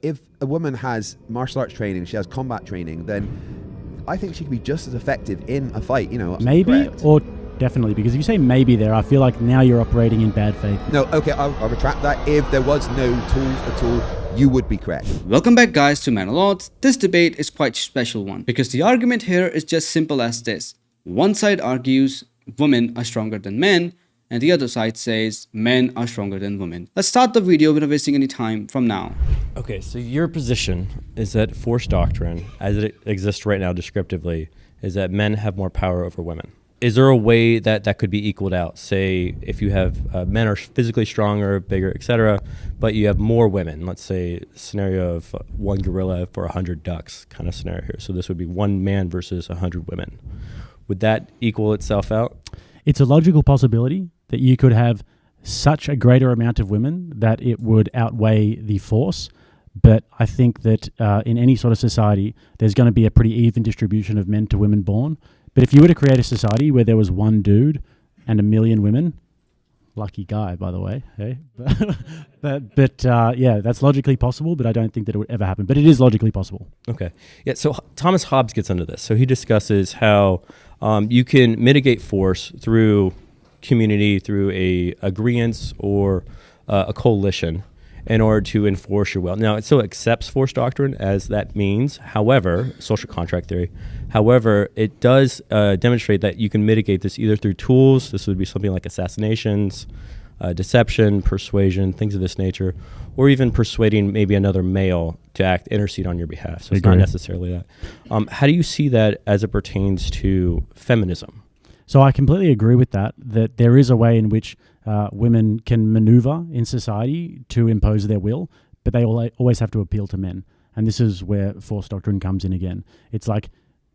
If a woman has martial arts training, she has combat training, then I think she could be just as effective in a fight, Maybe, correct. or definitely, because if you say maybe there, I feel like now you're operating in bad faith. No, okay, I'll retract that. If there was no tools at all, you would be correct. Welcome back, guys, to Man of Odds. This debate is quite a special one because the argument here is just simple as this. One side argues women are stronger than men, and the other side says men are stronger than women. Let's start the video without wasting any time from now. Okay, so your position is that force doctrine, as it exists right now descriptively, is that men have more power over women. Is there a way that that could be equaled out? Say if you have men are physically stronger, bigger, etc., but you have more women. Let's say scenario of one gorilla for 100 ducks kind of scenario here. So this would be one man versus 100 women. Would that equal itself out? It's a logical possibility that you could have such a greater amount of women that it would outweigh the force. But I think that in any sort of society, there's going to be a pretty even distribution of men to women born. But if you were to create a society where there was one dude and 1 million women, lucky guy, by the way, hey? but yeah, that's logically possible, but I don't think that it would ever happen. But it is logically possible. Okay. Yeah, so Thomas Hobbes gets into this. So he discusses how you can mitigate force through community, through a agreeance or a coalition in order to enforce your will. Now, it still accepts force doctrine as that means. However, social contract theory. However, it does demonstrate that you can mitigate this either through tools. This would be something like assassinations, deception, persuasion, things of this nature, or even persuading maybe another male to intercede on your behalf. So it's not necessarily that. How do you see that as it pertains to feminism? So I completely agree with that there is a way in which women can maneuver in society to impose their will, but they always have to appeal to men. And this is where force doctrine comes in again. It's like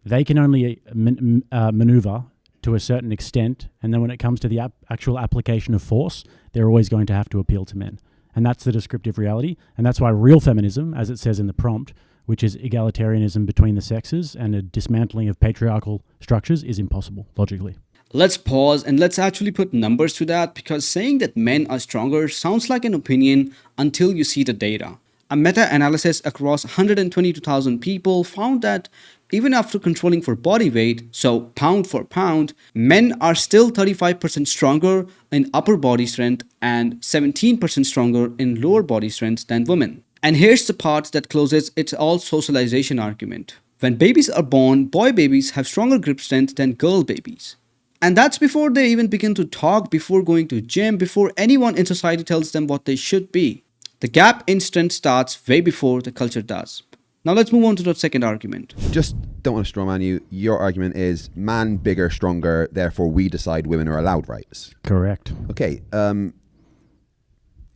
they can only maneuver to a certain extent, and then when it comes to the actual application of force, they're always going to have to appeal to men. And that's the descriptive reality. And that's why real feminism, as it says in the prompt, which is egalitarianism between the sexes and a dismantling of patriarchal structures, is impossible, logically. Let's pause and let's actually put numbers to that, because saying that men are stronger sounds like an opinion until you see the data. A meta-analysis across 122,000 people found that even after controlling for body weight, so pound for pound, men are still 35% stronger in upper body strength and 17% stronger in lower body strength than women. And here's the part that closes its all socialization argument. When babies are born, boy babies have stronger grip strength than girl babies. And that's before they even begin to talk, before going to gym, before anyone in society tells them what they should be. The gap in strength starts way before the culture does. Now let's move on to the second argument. Just don't want to strawman you. Your argument is man bigger, stronger, therefore we decide women are allowed rights. Correct. Okay.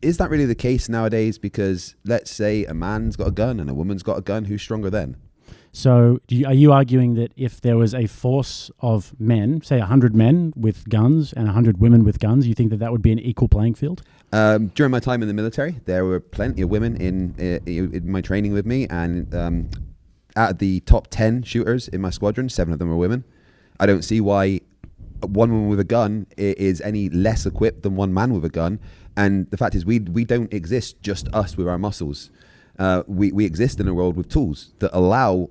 Is that really the case nowadays? Because let's say a man's got a gun and a woman's got a gun, who's stronger then? So are you arguing that if there was a force of men, say 100 men with guns and 100 women with guns, you think that that would be an equal playing field? During my time in the military, there were plenty of women in my training with me, and out of the top 10 shooters in my squadron, 7 of them were women. I don't see why one woman with a gun is any less equipped than one man with a gun. And the fact is, we don't exist just us with our muscles. We exist in a world with tools that allow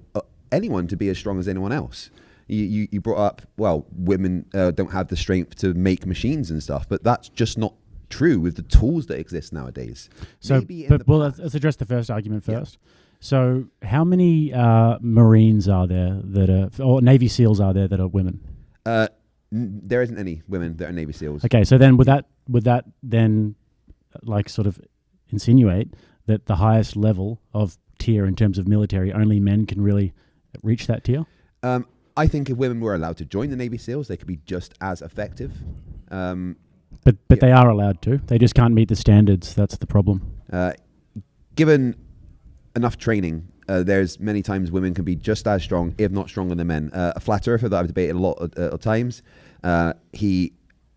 anyone to be as strong as anyone else. You brought up, well, women don't have the strength to make machines and stuff, but that's just not true with the tools that exist nowadays. So, let's address the first argument first. Yeah. So how many Marines are there that are, or Navy SEALs are there that are women? There isn't any women that are Navy SEALs. Okay, so then would that then like sort of insinuate that the highest level of tier in terms of military, only men can really reach that tier? I think if women were allowed to join the Navy SEALs, they could be just as effective. But they are allowed to. They just can't meet the standards. That's the problem. Given enough training, there's many times women can be just as strong, if not stronger than men. A flat earther that I've debated a lot of times, he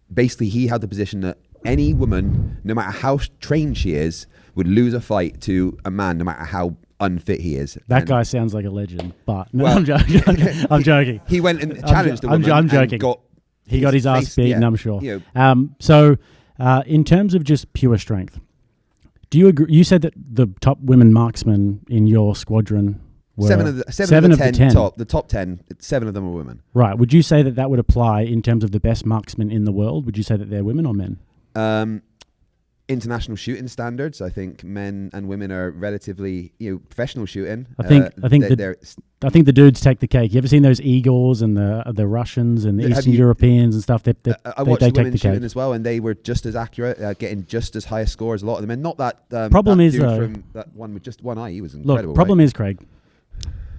had the position that any woman, no matter how trained she is, would lose a fight to a man, no matter how unfit he is. That guy sounds like a legend, but no, well, I'm joking. I'm joking. He went and challenged the woman. I'm joking. He got his ass beaten, I'm sure. So in terms of just pure strength, Do you agree? You said that the top women marksmen in your squadron were Seven of the 10 top. The top 10, 7 of them are women. Right. Would you say that that would apply in terms of the best marksmen in the world? Would you say that they're women or men? International shooting standards, I think men and women are relatively, professional shooting. I think the dudes take the cake. You ever seen those Igors and the Russians and the Eastern Europeans and stuff? I watched they the take women the shooting cake as well, and they were just as accurate, getting just as high a score as a lot of them. And not that problem that is dude though, from that one with just one eye, he was incredible. Look, problem is, Craig,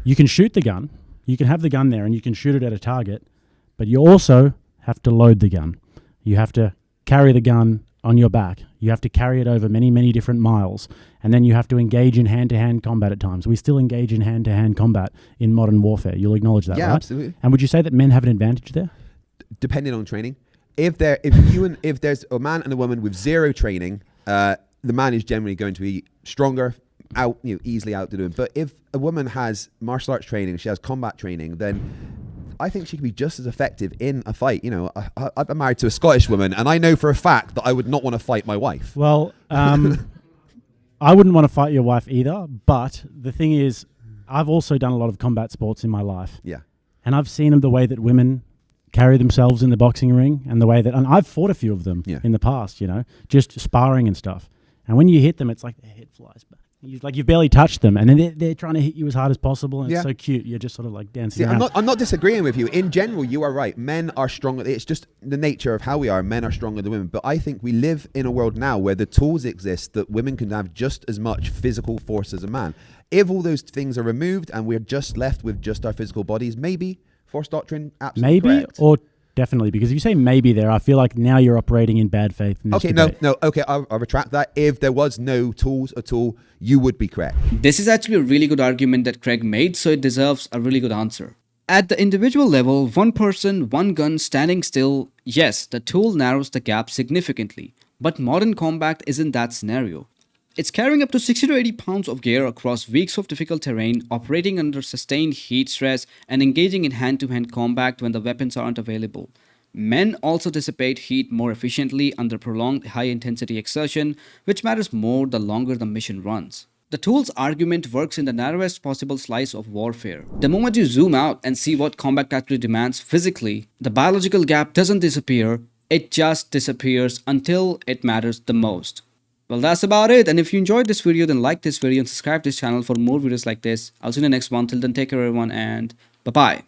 you can shoot the gun, you can have the gun there, and you can shoot it at a target, but you also have to load the gun. You have to carry the gun on your back. You have to carry it over many, many different miles. And then you have to engage in hand-to-hand combat at times. We still engage in hand-to-hand combat in modern warfare. You'll acknowledge that, yeah, right? Absolutely. And would you say that men have an advantage there? Depending on training. If there's a man and a woman with zero training, the man is generally going to be stronger, easily outdo them. But if a woman has martial arts training, she has combat training, then I think she could be just as effective in a fight. I'm married to a Scottish woman, and I know for a fact that I would not want to fight my wife. Well, I wouldn't want to fight your wife either. But the thing is, I've also done a lot of combat sports in my life. Yeah. And I've seen the way that women carry themselves in the boxing ring and the way that, and I've fought a few of them in the past, just sparring and stuff. And when you hit them, it's like their head flies back. You've barely touched them, and then they're trying to hit you as hard as possible, and it's so cute. You're just sort of like dancing around. I'm not disagreeing with you. In general, you are right. Men are stronger. It's just the nature of how we are. Men are stronger than women. But I think we live in a world now where the tools exist that women can have just as much physical force as a man. If all those things are removed and we're just left with just our physical bodies, maybe force doctrine, absolutely correct. Or definitely, because if you say maybe there, I feel like now you're operating in bad faith. Okay, no. Okay, I'll retract that. If there was no tools at all, you would be correct. This is actually a really good argument that Craig made, so it deserves a really good answer. At the individual level, one person, one gun standing still, yes, the tool narrows the gap significantly. But modern combat isn't that scenario. It's carrying up to 60 to 80 pounds of gear across weeks of difficult terrain, operating under sustained heat stress, and engaging in hand-to-hand combat when the weapons aren't available. Men also dissipate heat more efficiently under prolonged high-intensity exertion, which matters more the longer the mission runs. The tool's argument works in the narrowest possible slice of warfare. The moment you zoom out and see what combat actually demands physically, the biological gap doesn't disappear, it just disappears until it matters the most. Well, that's about it. And if you enjoyed this video, then like this video and subscribe to this channel for more videos like this. I'll see you in the next one. Till then, take care everyone, and bye-bye.